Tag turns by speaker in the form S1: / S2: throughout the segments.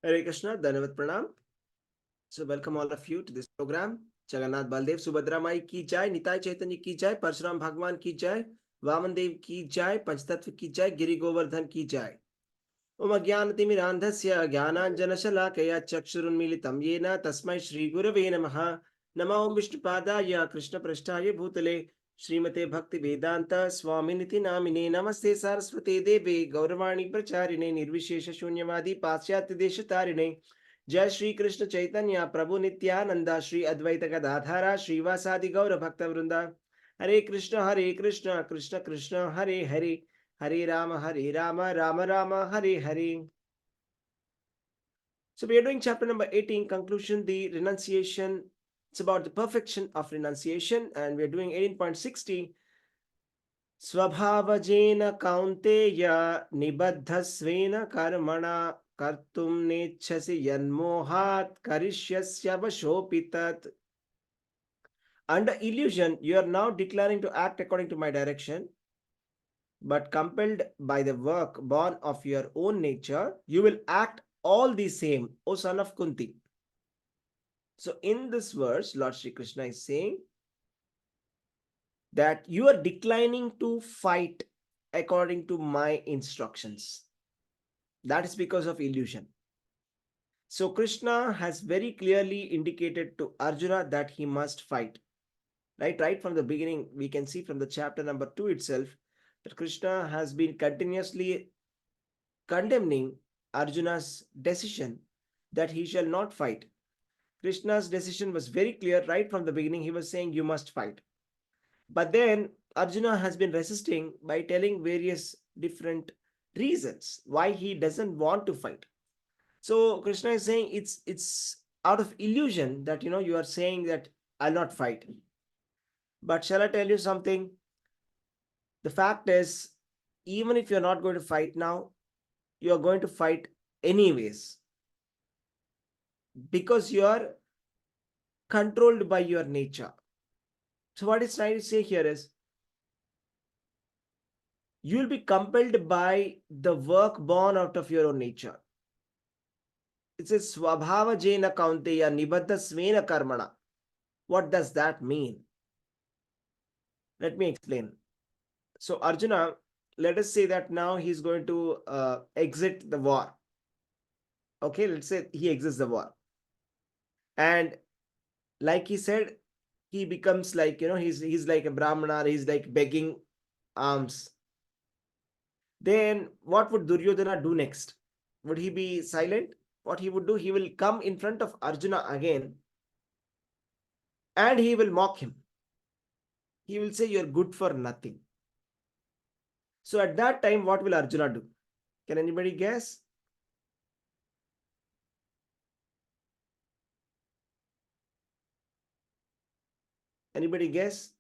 S1: Hare Krishna, Dhanavat Pranam. So welcome all of you to this program. Jagannath Baldev Subhadra Mai ki jai, Nitai Chaitanya ki jai, Parshuram Bhagwan ki jai, Vaman Dev ki jai, Panchtattva ki jai, Giri Govardhan ki jai. Om Ajnanatimirandhasya Jnananjanashalakaya Chakshurunmilitam Yena Tasmai Shri Gurave Namaha. Nama Om Vishnupadaya Krishna Prasthaya Bhutale Srimate Bhakti Vedanta Swaminiti Namine Namaste Saraswate Deve Gauravani Pracharine Nirvishesha Shunyavadi Paschatya Deshatarine Jai Shri Krishna Chaitanya Prabhu Nityananda Shri Advaita Gadadhara Srivasadi Gaura Bhakta Vrinda Hare Krishna Krishna Krishna Hare Hare Hare Rama Rama Rama Hare Hare. So we are doing chapter number 18, conclusion, the renunciation. It's about the perfection of renunciation, and we are doing 18.60. Swabhavajena kaunteya nibaddhasvena karmana kartum nechasi yanmohat karishyasya vashopitat. Under illusion, you are now declaring to act according to my direction, but compelled by the work born of your own nature, you will act all the same, O son of Kunti. So in this verse, Lord Shri Krishna is saying that you are declining to fight according to my instructions. That is because of illusion. So Krishna has very clearly indicated to Arjuna that he must fight. Right from the beginning, we can see from the chapter number 2 itself that Krishna has been continuously condemning Arjuna's decision that he shall not fight. Krishna's decision was very clear right from the beginning. He was saying, you must fight. But then Arjuna has been resisting by telling various different reasons why he doesn't want to fight. So Krishna is saying it's out of illusion that you are saying that I'll not fight. But shall I tell you something? The fact is, even if you're not going to fight now, you are going to fight anyways, because you are controlled by your nature. So what it's trying to say here is, you will be compelled by the work born out of your own nature. It says swabhava jena kaunteya nibaddha svena karmana. What does that mean? Let me explain. So Arjuna, let us say that now he's going to exit the war. Okay, let's say he exits the war. And like he said, he becomes like, he's like a brahmana, he's like begging alms. Then what would Duryodhana do next? Would he be silent? What he would do, he will come in front of Arjuna again and he will mock him. He will say, you're good for nothing. So at that time, what will Arjuna do? Can anybody guess? Anybody guess?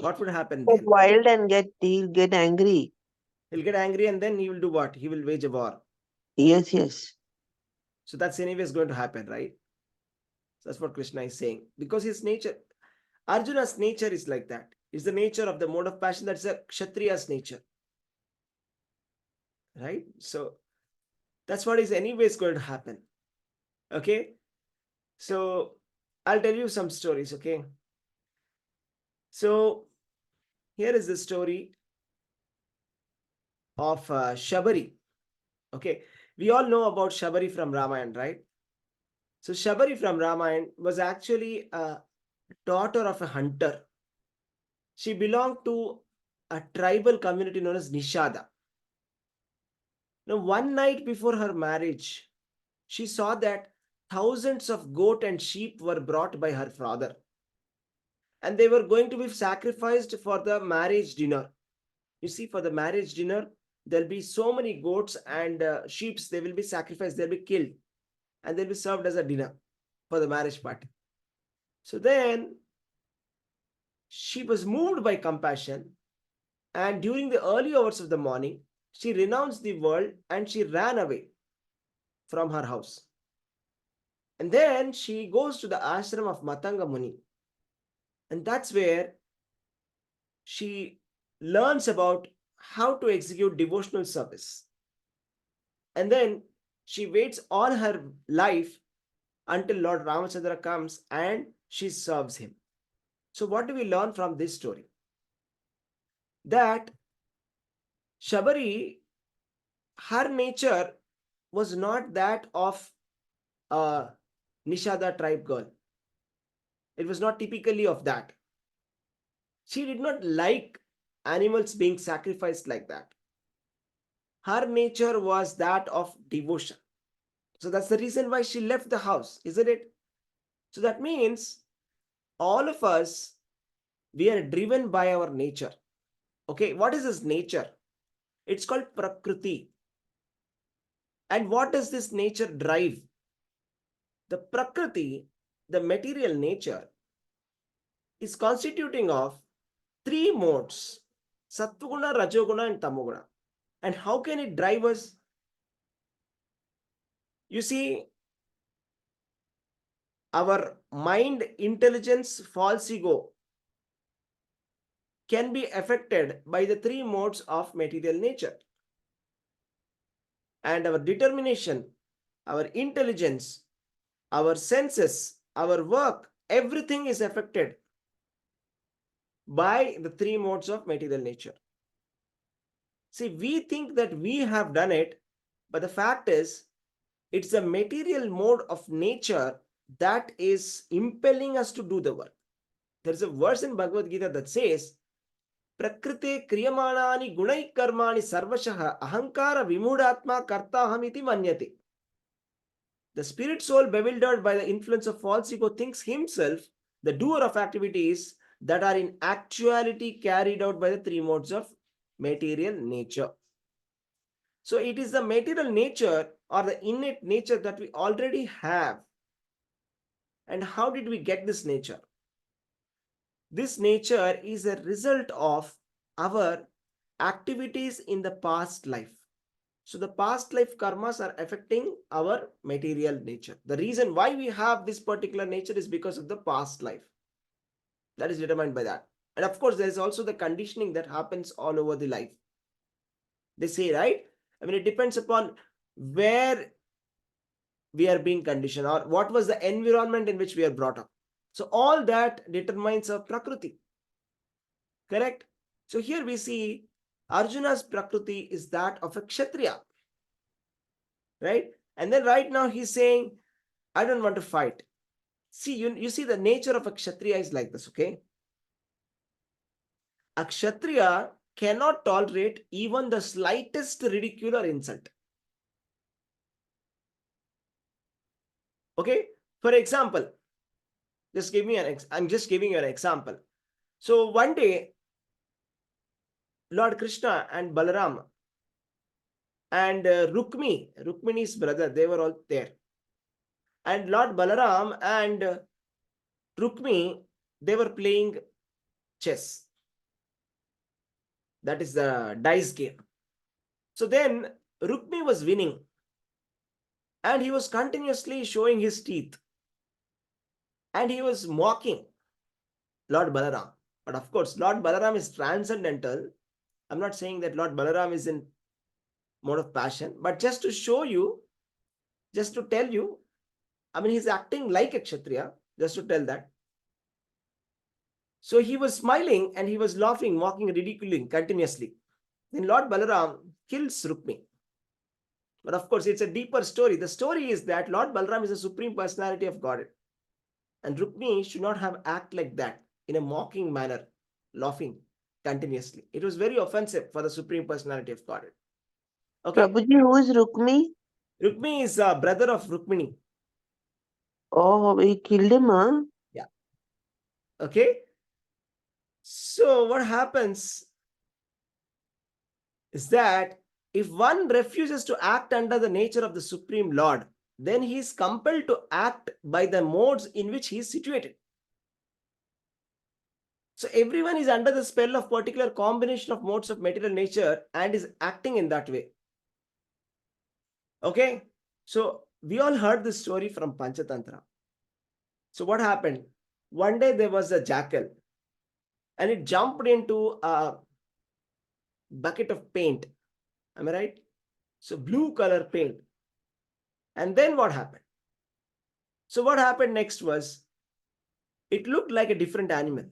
S1: What would happen
S2: Get
S1: then?
S2: wild and he'll get angry.
S1: He'll get angry and then he will do what? He will wage a war.
S2: Yes.
S1: So that's anyways going to happen, right? So that's what Krishna is saying. Because his nature, Arjuna's nature is like that. It's the nature of the mode of passion. That's a Kshatriya's nature. Right? So that's what is anyways going to happen. Okay? So I'll tell you some stories, okay? So here is the story of Shabari. Okay, we all know about Shabari from Ramayana, right? So Shabari from Ramayana was actually a daughter of a hunter. She belonged to a tribal community known as Nishada. Now, one night before her marriage, she saw that thousands of goat and sheep were brought by her father, and they were going to be sacrificed for the marriage dinner. You see, for the marriage dinner, there'll be so many goats and sheep, they will be sacrificed, they'll be killed, and they'll be served as a dinner for the marriage party. So then she was moved by compassion, and during the early hours of the morning, she renounced the world and she ran away from her house. And then she goes to the ashram of Matanga Muni, and that's where she learns about how to execute devotional service. And then she waits all her life until Lord Ramachandra comes and she serves him. So, what do we learn from this story? That Shabari, her nature was not that of a Nishada tribe girl. It was not typically of that. She did not like animals being sacrificed like that. Her nature was that of devotion. So that's the reason why she left the house, isn't it? So that means all of us, we are driven by our nature. Okay, what is this nature? It's called Prakriti. And what does this nature drive? The Prakriti, the material nature, is constituting of three modes: Sattva-guna, Rajoguna, and Tamoguna. And how can it drive us? You see, our mind, intelligence, false ego can be affected by the three modes of material nature. And our determination, our intelligence, our senses, our work, everything is affected by the three modes of material nature. See, we think that we have done it, but the fact is, it's the material mode of nature that is impelling us to do the work. There's a verse in Bhagavad Gita that says, Prakrite kriyamanani gunai karmani sarvashah ahankara vimudatma kartaham iti manyate. The spirit soul, bewildered by the influence of false ego, thinks himself the doer of activities that are in actuality carried out by the three modes of material nature. So it is the material nature or the innate nature that we already have. And how did we get this nature? This nature is a result of our activities in the past life. So the past life karmas are affecting our material nature. The reason why we have this particular nature is because of the past life. That is determined by that. And of course, there is also the conditioning that happens all over the life. They say, right? I mean, it depends upon where we are being conditioned or what was the environment in which we are brought up. So all that determines our Prakriti. Correct? So here we see Arjuna's Prakriti is that of a Kshatriya. Right? And then right now he's saying, I don't want to fight. See, you see the nature of a Kshatriya is like this, okay? A Kshatriya cannot tolerate even the slightest ridicule or insult. Okay? For example, I'm just giving you an example. So one day, Lord Krishna and Balaram and Rukmini's brother, they were all there. And Lord Balaram and Rukmi, they were playing chess. That is the dice game. So then Rukmi was winning and he was continuously showing his teeth and he was mocking Lord Balaram. But of course, Lord Balaram is transcendental. I'm not saying that Lord Balaram is in mode of passion, but just to show you, just to tell you, I mean, he's acting like a Kshatriya, just to tell that. So he was smiling and he was laughing, mocking, ridiculing continuously. Then Lord Balaram kills Rukmi. But of course, it's a deeper story. The story is that Lord Balaram is a supreme personality of Godhead. And Rukmi should not have acted like that in a mocking manner, laughing continuously. It was very offensive for the supreme personality of Godhead. Okay.
S2: Prabhuji, who is Rukmi?
S1: Rukmi is a brother of Rukmini.
S2: Oh, he killed him, huh?
S1: Yeah. Okay. So what happens is that if one refuses to act under the nature of the Supreme Lord, then he is compelled to act by the modes in which he is situated. So everyone is under the spell of particular combination of modes of material nature and is acting in that way. Okay, so we all heard this story from Panchatantra. So what happened? One day there was a jackal and it jumped into a bucket of paint. Am I right? So blue color paint. And then what happened? So what happened next was, it looked like a different animal.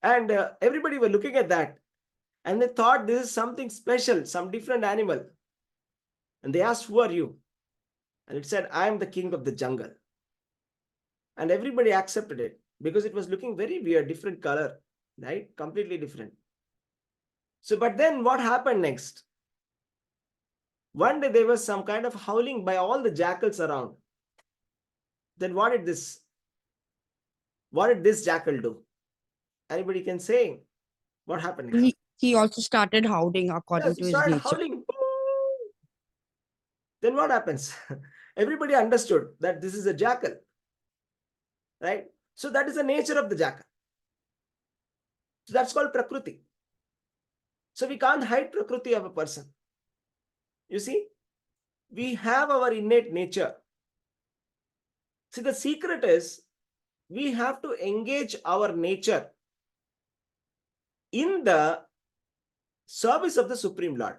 S1: And everybody were looking at that, and they thought this is something special, some different animal. And they asked, who are you? And it said, I am the king of the jungle. And everybody accepted it because it was looking very weird, different color, right? Completely different. So, but then what happened next? One day there was some kind of howling by all the jackals around. Then what did this jackal do? Anybody can say what happened next?
S3: He also started howling according
S1: Yes,
S3: to
S1: he
S3: his
S1: started
S3: nature.
S1: howling. Then what happens? Everybody understood that this is a jackal, right? So that is the nature of the jackal. So that's called Prakriti. So we can't hide Prakriti of a person. You see, we have our innate nature. See, the secret is we have to engage our nature in the service of the Supreme Lord.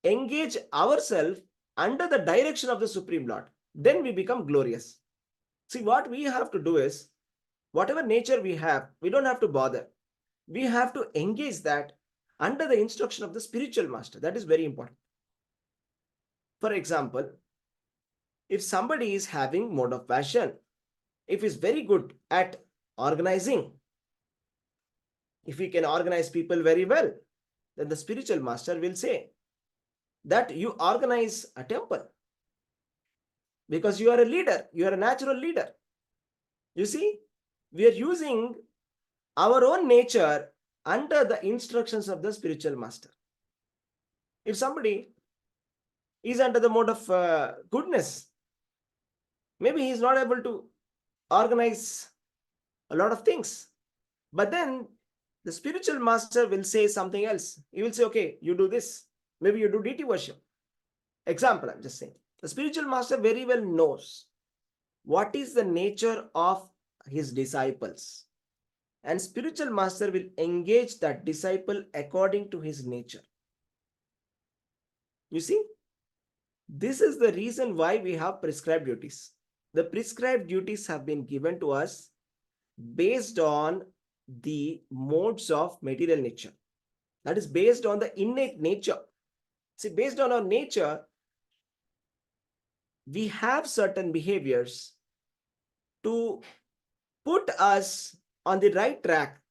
S1: Engage ourselves under the direction of the Supreme Lord. Then we become glorious. See, what we have to do is, whatever nature we have, we don't have to bother. We have to engage that under the instruction of the spiritual master. That is very important. For example, if somebody is having mode of passion, if he's very good at organizing, if he can organize people very well, then the spiritual master will say that you organize a temple because you are a leader, you are a natural leader. You see, we are using our own nature under the instructions of the spiritual master. If somebody is under the mode of goodness, maybe he is not able to organize a lot of things. But then the spiritual master will say something else. He will say, okay, you do this. Maybe you do deity worship. Example, I'm just saying. The spiritual master very well knows what is the nature of his disciples. And spiritual master will engage that disciple according to his nature. You see, this is the reason why we have prescribed duties. The prescribed duties have been given to us based on the modes of material nature. That is based on the innate nature. See, based on our nature, we have certain behaviors to put us on the right track,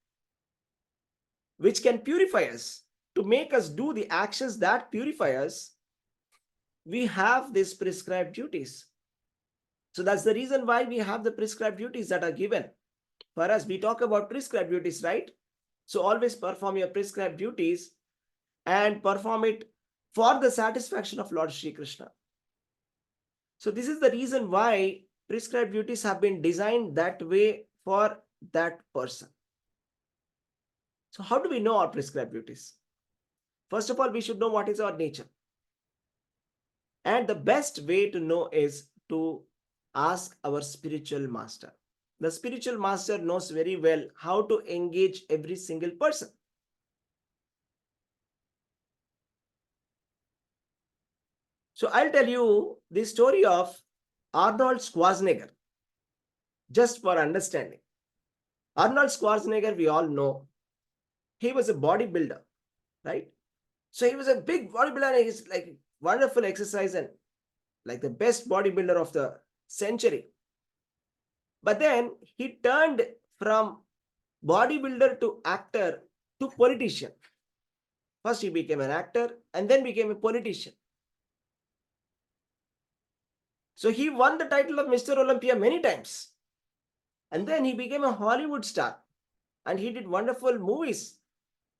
S1: which can purify us, to make us do the actions that purify us. We have these prescribed duties. So that's the reason why we have the prescribed duties that are given. For us, we talk about prescribed duties, right? So always perform your prescribed duties and perform it for the satisfaction of Lord Shri Krishna. So this is the reason why prescribed duties have been designed that way for that person. So how do we know our prescribed duties? First of all, we should know what is our nature. And the best way to know is to ask our spiritual master. The spiritual master knows very well how to engage every single person. So I'll tell you the story of Arnold Schwarzenegger, just for understanding. Arnold Schwarzenegger, we all know, he was a bodybuilder, right? So he was a big bodybuilder, and he's like wonderful exercise and like the best bodybuilder of the century. But then he turned from bodybuilder to actor to politician. First he became an actor and then became a politician. So he won the title of Mr. Olympia many times. And then he became a Hollywood star. And he did wonderful movies,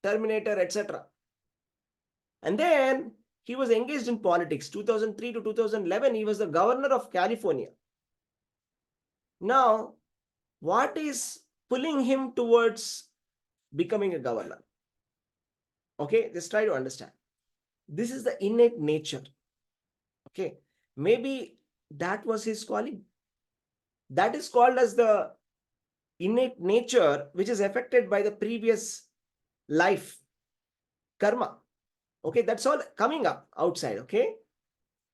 S1: Terminator, etc. And then he was engaged in politics. 2003 to 2011, he was the governor of California. Now, what is pulling him towards becoming a governor? Okay, just try to understand. This is the innate nature. Okay, maybe that was his calling. That is called as the innate nature, which is affected by the previous life, karma. Okay, that's all coming up outside. Okay,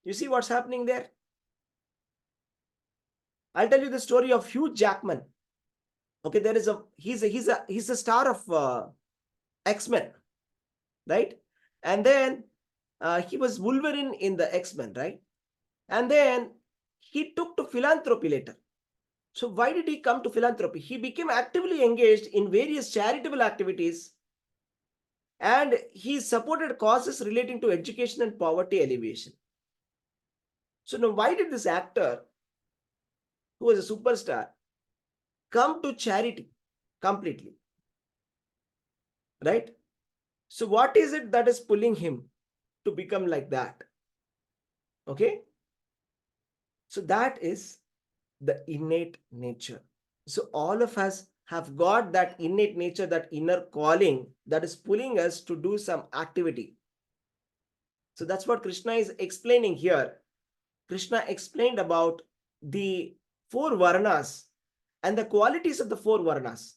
S1: you see what's happening there? I'll tell you the story of Hugh Jackman. Okay, there is he's a star of X-Men, right? And then he was Wolverine in the X-Men, right? And then he took to philanthropy later. So why did he come to philanthropy? He became actively engaged in various charitable activities, and he supported causes relating to education and poverty alleviation. So now why did this actor, who was a superstar, come to charity completely? Right? So what is it that is pulling him to become like that? Okay? So that is the innate nature. So all of us have got that innate nature, that inner calling that is pulling us to do some activity. So that's what Krishna is explaining here. Krishna explained about the four varnas and the qualities of the four varnas.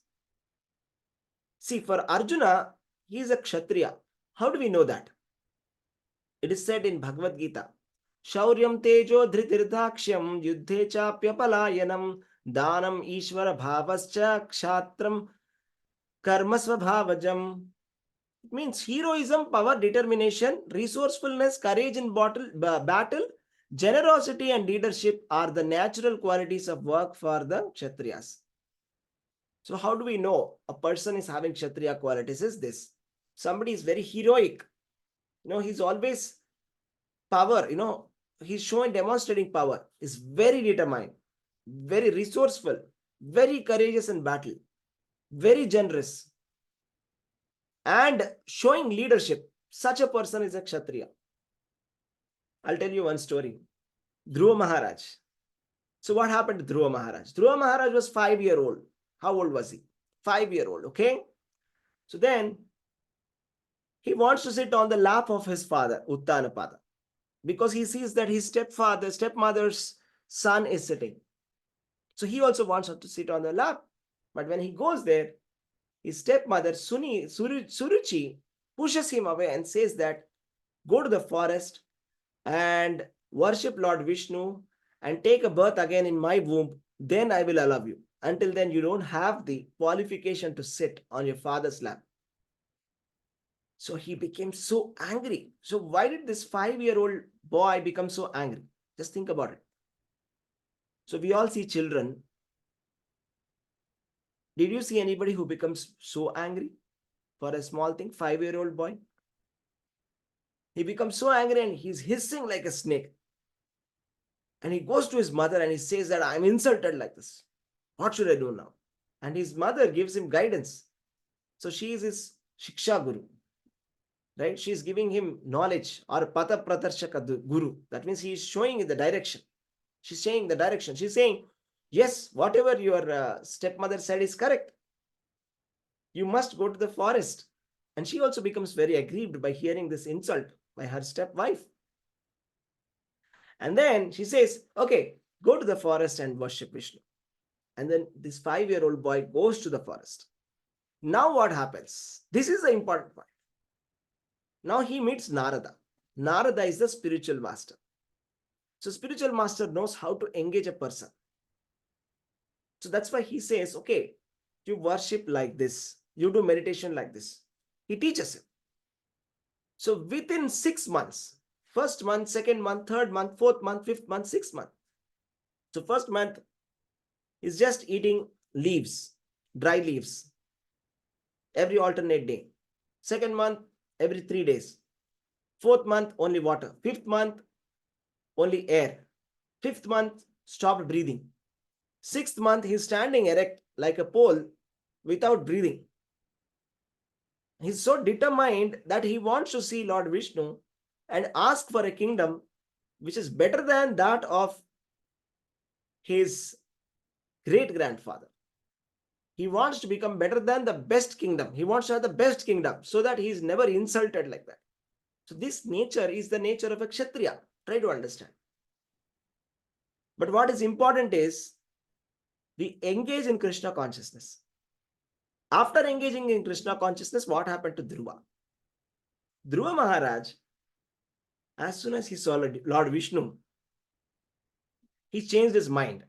S1: See, for Arjuna, he is a Kshatriya. How do we know that? It is said in Bhagavad Gita, Shauryam tejo dhritirdakshyam yuddhe chapyapalayanam danam ishvara bhavascha kshatram karmasvabhavajam. It means heroism, power, determination, resourcefulness, courage in battle, generosity and leadership are the natural qualities of work for the Kshatriyas. So how do we know a person is having Kshatriya qualities? Is this somebody is very heroic, he's always power, he's showing, demonstrating power, is very determined, very resourceful, very courageous in battle, very generous, and showing leadership. Such a person is a Kshatriya. I'll tell you one story. Dhruva Maharaj. So what happened to Dhruva Maharaj? Dhruva Maharaj was 5-year old. How old was he? 5-year old, okay? So then he wants to sit on the lap of his father, Uttanapada, because he sees that his stepmother's son is sitting. So he also wants to sit on the lap. But when he goes there, his stepmother, Suruchi, pushes him away and says that, go to the forest and worship Lord Vishnu and take a birth again in my womb, then I will allow you. Until then, you don't have the qualification to sit on your father's lap. So he became so angry. So why did this 5-year-old boy become so angry? Just think about it. So we all see children. Did you see anybody who becomes so angry for a small thing? 5-year-old boy. He becomes so angry and he's hissing like a snake. And he goes to his mother and he says that I'm insulted like this. What should I do now? And his mother gives him guidance. So she is his Shiksha Guru. Right? She is giving him knowledge, or Pata Pradarshaka Guru. That means he is showing the direction. She's saying the direction. She's saying, yes, whatever your stepmother said is correct. You must go to the forest. And she also becomes very aggrieved by hearing this insult by her stepwife. And then she says, okay, go to the forest and worship Vishnu. And then this 5-year-old boy goes to the forest. Now what happens? This is the important part. Now he meets Narada. Narada is the spiritual master. So spiritual master knows how to engage a person. So that's why he says, okay, you worship like this. You do meditation like this. He teaches him. So within 6 months, first month, second month, third month, fourth month, fifth month, sixth month. So first month is just eating leaves, dry leaves, every alternate day. Second month, every 3 days. Fourth month, only water. Fifth month, only air. Fifth month, stopped breathing. Sixth month, he's standing erect like a pole without breathing. He's so determined that he wants to see Lord Vishnu and ask for a kingdom which is better than that of his great-grandfather. He wants to become better than the best kingdom. He wants to have the best kingdom so that he is never insulted like that. So this nature is the nature of a Kshatriya. Try to understand. But what is important is we engage in Krishna consciousness. After engaging in Krishna consciousness, what happened to Dhruva? Dhruva Maharaj, as soon as he saw Lord Vishnu, he changed his mind.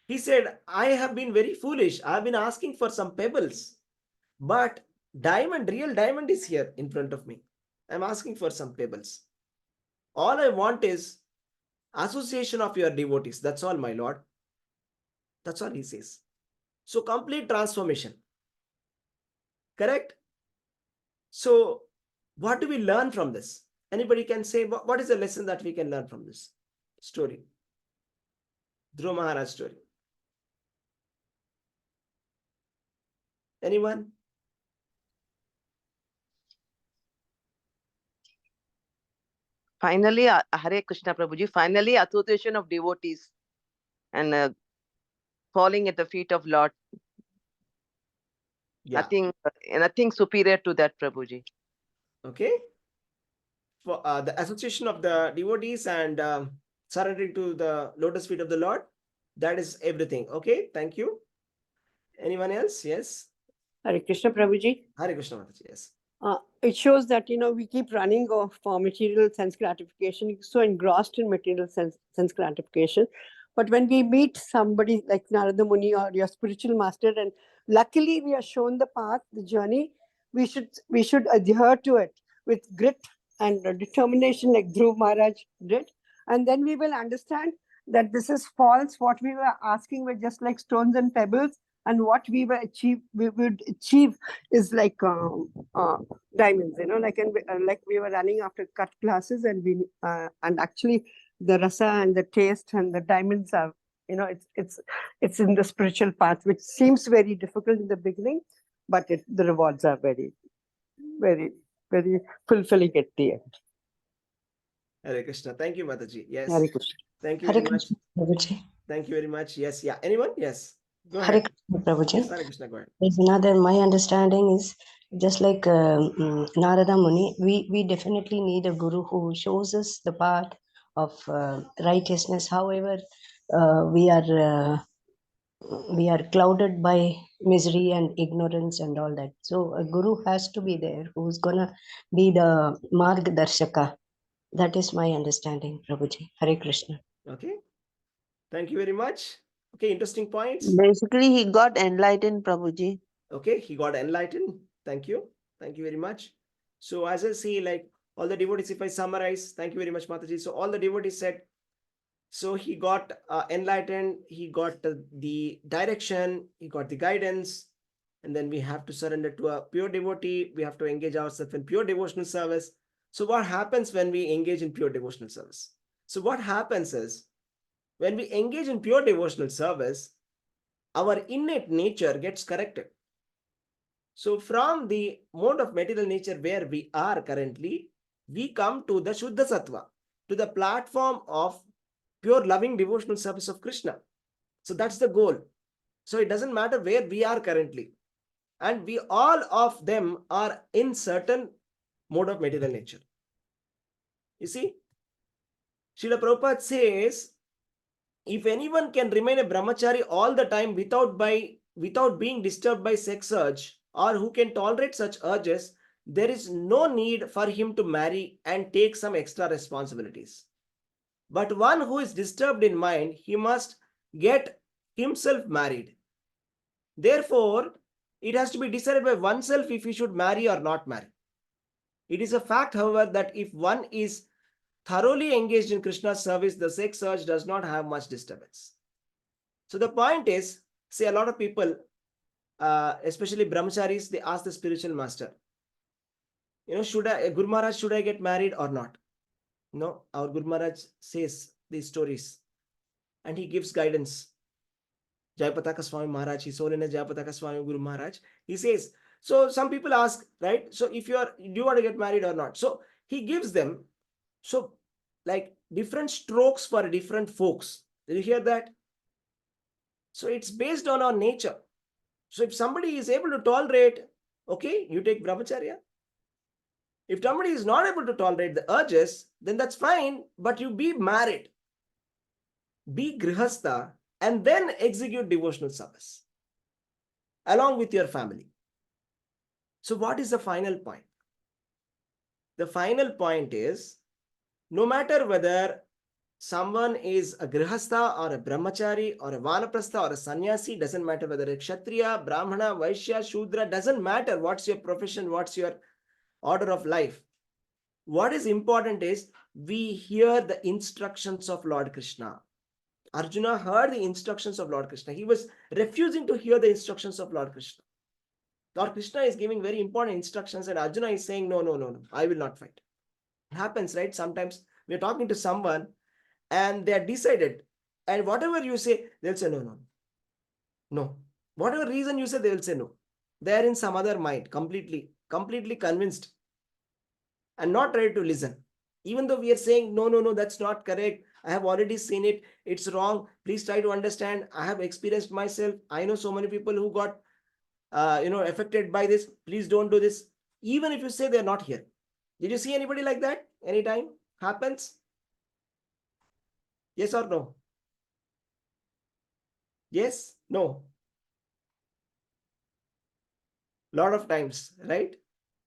S1: He said, I have been very foolish. I have been asking for some pebbles, but real diamond is here in front of me. I'm asking for some pebbles. All I want is association of your devotees. That's all, my Lord. That's all he says. So complete transformation. Correct? So what do we learn from this? Anybody can say, what is the lesson that we can learn from this story? Dhruva Maharaj story. Anyone?
S2: Finally, Hare Krishna Prabhuji, finally association of devotees and falling at the feet of Lord.
S1: Yeah.
S2: Nothing superior to that, Prabhuji.
S1: Okay. For the association of the devotees and surrendering to the lotus feet of the Lord, that is everything. Okay. Thank you. Anyone else? Yes.
S4: Hare Krishna Prabhuji.
S1: Hare Krishna Mataji. Yes.
S4: It shows that we keep running off for material sense gratification, so engrossed in material sense gratification. But when we meet somebody like Narada Muni or your spiritual master, and luckily we are shown the path, the journey, we should adhere to it with grit and determination, like Dhruv Maharaj did, and then we will understand that this is false. What we were asking were just like stones and pebbles, and what we would achieve is like diamonds, like we were running after cut classes, and actually the rasa and the taste and the diamonds are, it's in the spiritual path, which seems very difficult in the beginning, but the rewards are very, very, very fulfilling at the end.
S1: Hare Krishna. Thank you, Mataji. Yes.
S4: Hare Krishna.
S1: Thank you
S5: Hare
S1: very much.
S5: Krishna Prabhuji.
S1: Thank you very much. Yes. Yeah. Anyone? Yes. Go
S5: Hare
S1: ahead.
S5: Krishna Prabhuji.
S1: Yes, Hare Krishna. Go ahead.
S5: There's another, my understanding is just like Narada Muni, we definitely need a guru who shows us the path of righteousness. However, we are clouded by misery and ignorance and all that. So a guru has to be there who's gonna be the Margdarshaka. That is my understanding, Prabhuji. Hare Krishna.
S1: Okay. Thank you very much. Okay. Interesting points.
S2: Basically, he got enlightened, Prabhuji.
S1: Okay. He got enlightened. Thank you. Thank you very much. So as I see, like all the devotees, if I summarize, thank you very much, Mataji. So all the devotees said, so he got enlightened, he got the direction, he got the guidance, and then we have to surrender to a pure devotee. We have to engage ourselves in pure devotional service. So what happens when we engage in pure devotional service? So what happens is, when we engage in pure devotional service, our innate nature gets corrected. So from the mode of material nature where we are currently, we come to the Shuddha Sattva, to the platform of pure loving devotional service of Krishna. So that's the goal. So it doesn't matter where we are currently. And we all of them are in certain mode of material nature. You see, Srila Prabhupada says, if anyone can remain a brahmachari all the time without being disturbed by sex urge, or who can tolerate such urges, there is no need for him to marry and take some extra responsibilities. But one who is disturbed in mind, he must get himself married. Therefore, it has to be decided by oneself if he should marry or not marry. It is a fact, however, that if one is thoroughly engaged in Krishna's service, the sex urge does not have much disturbance. So the point is, say a lot of people, especially brahmacharis, they ask the spiritual master, Guru Maharaj, should I get married or not? No, our Guru Maharaj says these stories and he gives guidance. Jayapataka Swami Maharaj, His Holiness Jayapataka Swami Guru Maharaj, he says. So some people ask, right? So if do you want to get married or not? So he gives them, so like different strokes for different folks. Did you hear that? So it's based on our nature. So if somebody is able to tolerate, okay, you take brahmacharya. If somebody is not able to tolerate the urges, then that's fine, but you be married, be grihastha, and then execute devotional service along with your family. So what is the final point? the final point is, no matter whether someone is a grihastha or a brahmachari or a vanaprastha or a sannyasi, doesn't matter whether a kshatriya, brahmana, vaishya, shudra, doesn't matter what's your profession, what's your order of life. What is important is we hear the instructions of Lord Krishna. Arjuna heard the instructions of Lord Krishna. He was refusing to hear the instructions of Lord Krishna. Lord Krishna is giving very important instructions and Arjuna is saying, no, I will not fight. It happens, right? Sometimes we're talking to someone and they are decided. And whatever you say, they'll say, no. Whatever reason you say, they will say no. They are in some other mind, completely convinced and not ready to listen. Even though we are saying, no, that's not correct. I have already seen it. It's wrong. Please try to understand. I have experienced myself. I know so many people who got affected by this. Please don't do this. Even if you say they're not here. Did you see anybody like that? Anytime? Happens? Yes or no? Yes? No? Lot of times, right?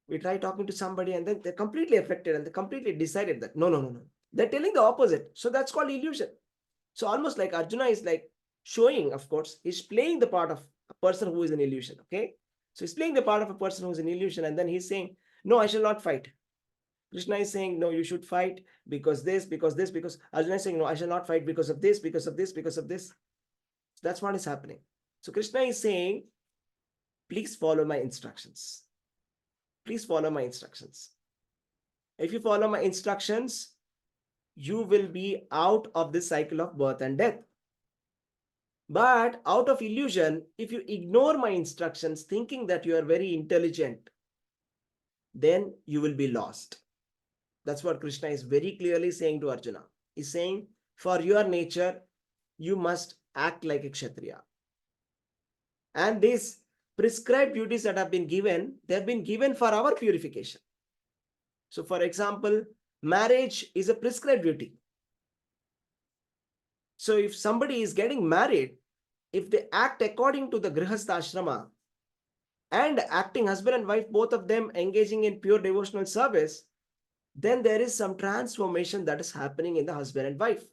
S1: We try talking to somebody and then they're completely affected and they completely decided that no. They're telling the opposite. So that's called illusion. So almost like Arjuna is like showing, of course, he's playing the part of a person who is an illusion. Okay. So he's playing the part of a person who is an illusion and then he's saying, no, I shall not fight. Krishna is saying, no, you should fight because this, because Arjuna is saying, no, I shall not fight because of this. So that's what is happening. So Krishna is saying, please follow my instructions. Please follow my instructions. If you follow my instructions, you will be out of this cycle of birth and death. But out of illusion, if you ignore my instructions, thinking that you are very intelligent, then you will be lost. That's what Krishna is very clearly saying to Arjuna. He's saying, for your nature, you must act like a kshatriya. And these prescribed duties that have been given, they have been given for our purification. So for example, marriage is a prescribed duty. So if somebody is getting married, if they act according to the grihastha ashrama and acting husband and wife, both of them engaging in pure devotional service, then there is some transformation that is happening in the husband and wife.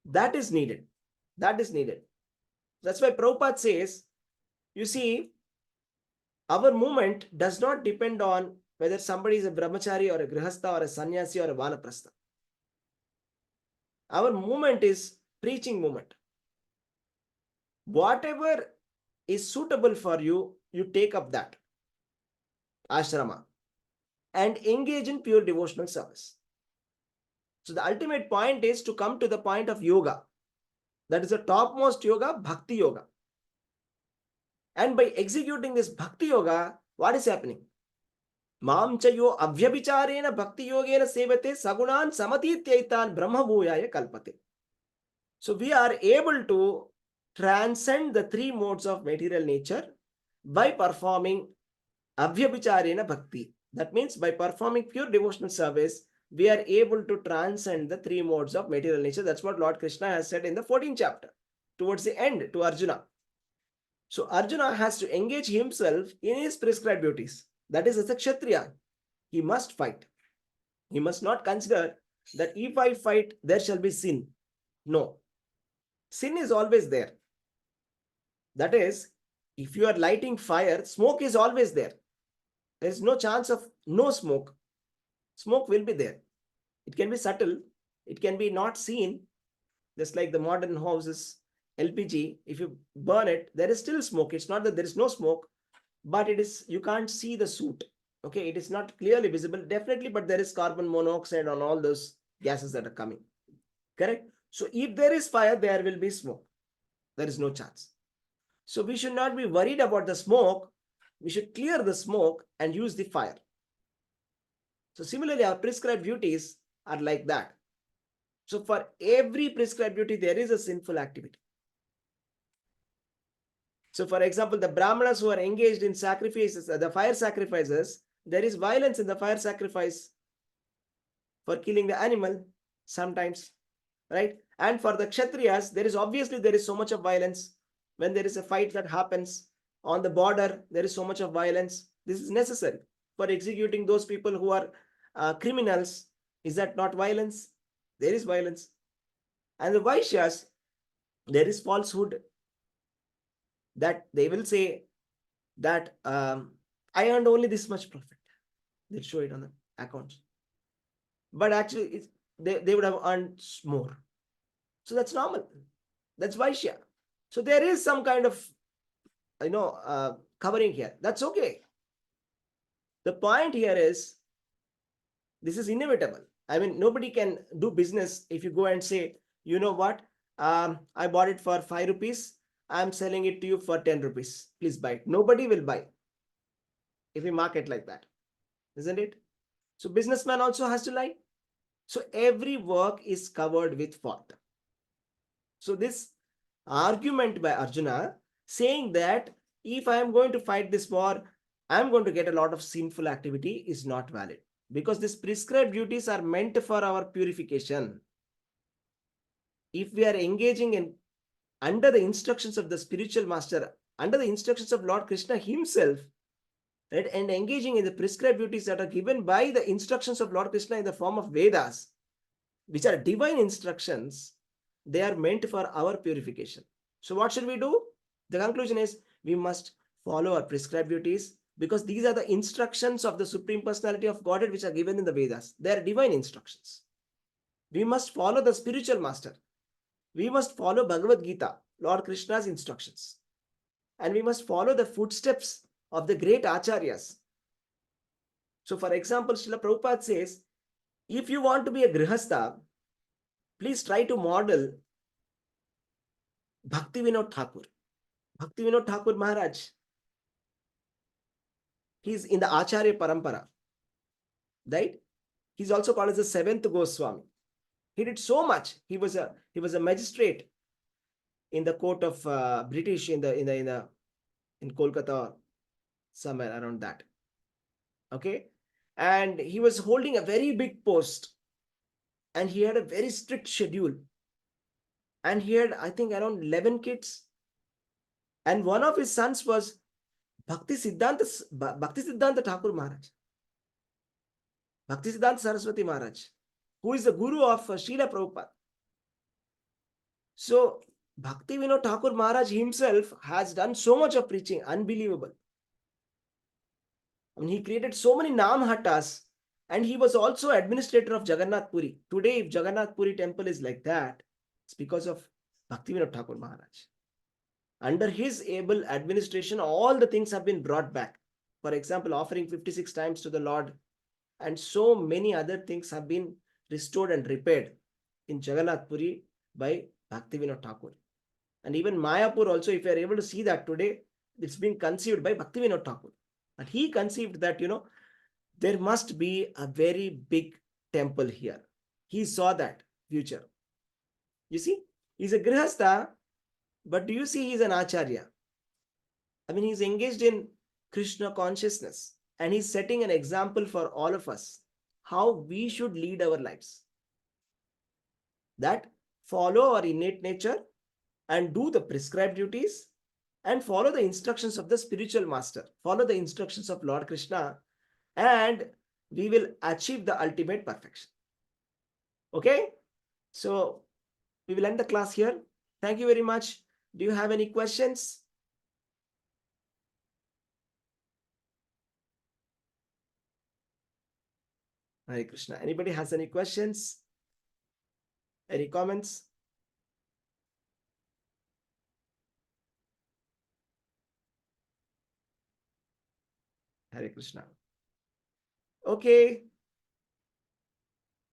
S1: That is needed. That's why Prabhupada says, you see, our movement does not depend on whether somebody is a brahmachari or a grihastha or a sannyasi or a vanaprastha. Our movement is preaching movement. Whatever is suitable for you, you take up that ashrama and engage in pure devotional service. So the ultimate point is to come to the point of yoga. That is the topmost yoga, bhakti yoga. And by executing this bhakti yoga, what is happening? Mam chayo avyabhicharena bhakti yogena sevate sagunan samatityaitan brahma bhuyaya kalpate. So we are able to transcend the three modes of material nature by performing avyabhicharena bhakti. That means by performing pure devotional service, we are able to transcend the three modes of material nature. That's what Lord Krishna has said in the 14th chapter, towards the end to Arjuna. So Arjuna has to engage himself in his prescribed duties. That is, as a kshatriya, he must fight. He must not consider that if I fight, there shall be sin. No. Sin is always there. That is, if you are lighting fire, smoke is always there. There is no chance of no smoke. Smoke will be there. It can be subtle. It can be not seen. Just like the modern houses, LPG, if you burn it, there is still smoke. It's not that there is no smoke, but it is, you can't see the soot. Okay, it is not clearly visible, definitely, but there is carbon monoxide on all those gases that are coming. Correct? So if there is fire, there will be smoke. There is no chance. So we should not be worried about the smoke. We should clear the smoke and use the fire. So similarly, our prescribed duties are like that. So for every prescribed duty, there is a sinful activity. So for example, the Brahmanas who are engaged in sacrifices, the fire sacrifices, there is violence in the fire sacrifice for killing the animal sometimes, right? And for the Kshatriyas, there is so much of violence. When there is a fight that happens on the border, there is so much of violence. This is necessary. for executing those people who are criminals. Is that not violence? There is violence. And the Vaishyas, there is falsehood, that they will say that I earned only this much profit. They'll show it on the accounts. But actually, they would have earned more. So that's normal. That's Vaishya. So there is some kind of, covering here. That's okay. The point here is, this is inevitable. I mean, nobody can do business if you go and say, you know what, I bought it for 5 rupees. I'm selling it to you for 10 rupees. Please buy it. Nobody will buy if we market like that, isn't it? So businessman also has to lie. So every work is covered with fault. So this argument by Arjuna saying that if I am going to fight this war, I am going to get a lot of sinful activity is not valid, because these prescribed duties are meant for our purification. If we are engaging in under the instructions of the spiritual master, under the instructions of Lord Krishna himself, right, and engaging in the prescribed duties that are given by the instructions of Lord Krishna in the form of Vedas, which are divine instructions, they are meant for our purification. So what should we do? The conclusion is, we must follow our prescribed duties, because these are the instructions of the Supreme Personality of Godhead which are given in the Vedas. They are divine instructions. We must follow the spiritual master. We must follow Bhagavad Gita, Lord Krishna's instructions. And we must follow the footsteps of the great acharyas. So for example, Srila Prabhupada says, if you want to be a grihastha, please try to model Bhakti Vinod Thakur. Bhakti Vinod Thakur Maharaj, he's in the Acharya Parampara, right? He's also called as the seventh Goswami. He did so much. He was a magistrate in the court of British in Kolkata, somewhere around that. Okay, and he was holding a very big post, and he had a very strict schedule, and he had, I think, around 11 kids, and one of his sons was Bhakti Siddhanta Thakur Maharaj, Bhakti Siddhanta Saraswati Maharaj, who is the guru of Srila Prabhupada. So Bhakti Vinod Thakur Maharaj himself has done so much of preaching, unbelievable. I mean, he created so many Namhattas, and he was also administrator of Jagannath Puri. Today, if Jagannath Puri temple is like that, it's because of Bhakti Vinod Thakur Maharaj. Under his able administration, all the things have been brought back. For example, offering 56 times to the Lord, and so many other things have been restored and repaired in Jagannath Puri by Bhakti Vinod Thakur. And even Mayapur also, if you are able to see that today, it's been conceived by Bhakti Vinod Thakur. And he conceived that, there must be a very big temple here. He saw that future. You see, he's a grihastha, but do you see he's an acharya? I mean, he's engaged in Krishna consciousness, and he's setting an example for all of us how we should lead our lives. That follow our innate nature and do the prescribed duties and follow the instructions of the spiritual master, follow the instructions of Lord Krishna, and we will achieve the ultimate perfection. Okay, so we will end the class here. Thank you very much. Do you have any questions? Hare Krishna. Anybody has any questions? Any comments? Hare Krishna. Okay.